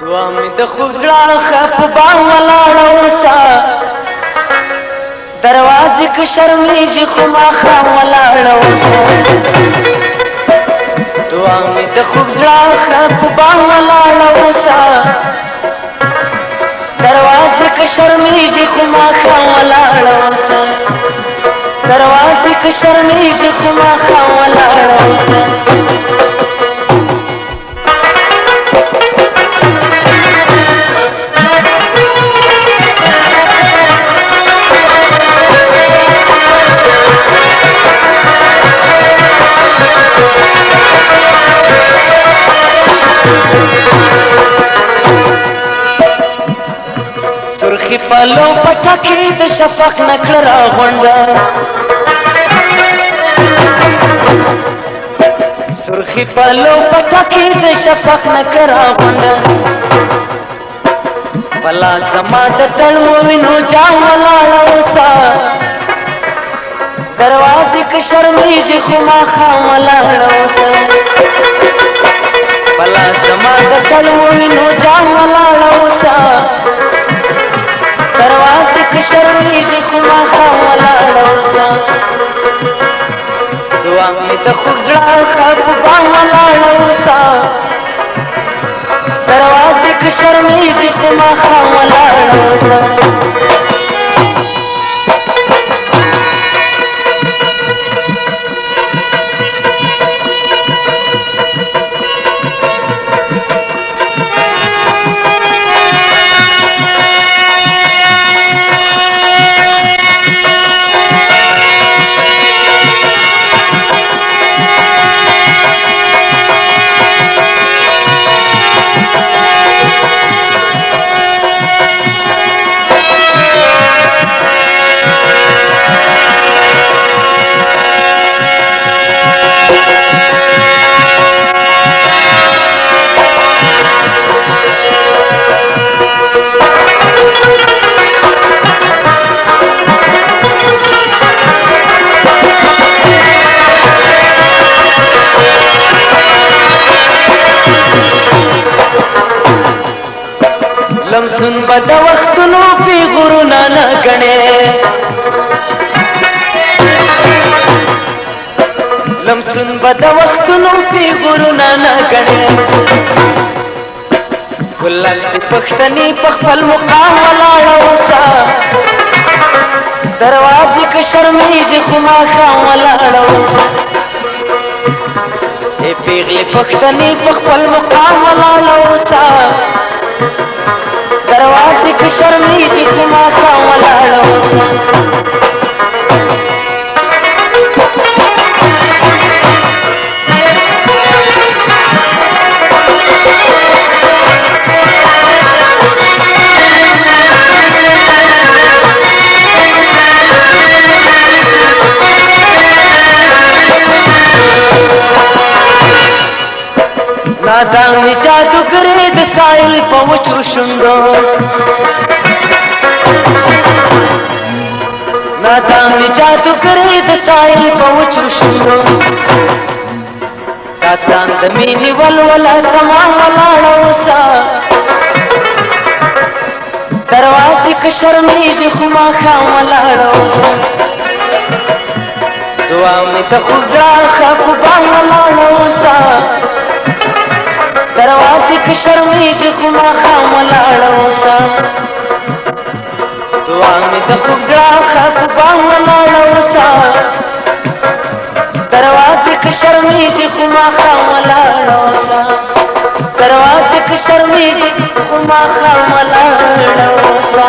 دعا مې د خوږ زړه خپ بام ولاړه اوسه دروازې کې شرمېږي خو ماښام ولاړه اوسه دعا مې د خوږ زړه خپ بام ولاړه اوسه دروازې کې شرمېږي خو ماښام ولاړه اوسه دروازې کې شرمېږي خو ماښام ولاړه اوسه سرخی پلو پټکی د شفق نکړه راغونډه سرخی پلو پټکی د شفق نکړه راغونډه بلا زما د تړو وینو جام ولاړه اوسه دروازې کې شرمېږي خو ماښام ولاړه اوسه بلا زما د تړو وینو جام ولاړه اوسه دروازې کې شرمېږي خو ماښام ولاړه اوسه دعا مې د خوږ زړه خپ بام ولاړه اوسه دروازې کې شرمېږي خو ماښام ولاړه اوسه لمسون به د وختونو پیغورونه نه ګڼې لمسون به د وختونو پیغورونه نه ګڼې ګلال دې پښتنې په خپل مقام ولاړه اوسه دروازې کې شرمېږي خو ماښام ولاړه اوسه ای پیغلې پښتنې په خپل مقام ولاړه اوسه دروازې کې شرمېږي خو ماښام ولاړه اوسه نادانې جادوګرې د سایل په وچو شونډو نادانې جادوګرې د سایل په وچو شونډو داستان د مینې ولوله تمام ولاړه اوسه دروازې کې شرمېږي خو ماښام ولاړه اوسه دعا مې د خوږ زړه خپ بام ولاړه اوسه دروازې کې شرمېږي خو ماښام ولاړه اوسه دعا مې د خوږ زړه خپ بام ولاړه اوسه دروازې کې شرمېږي خو ماښام ولاړه اوسه دروازې کې شرمېږي خو ماښام ولاړه اوسه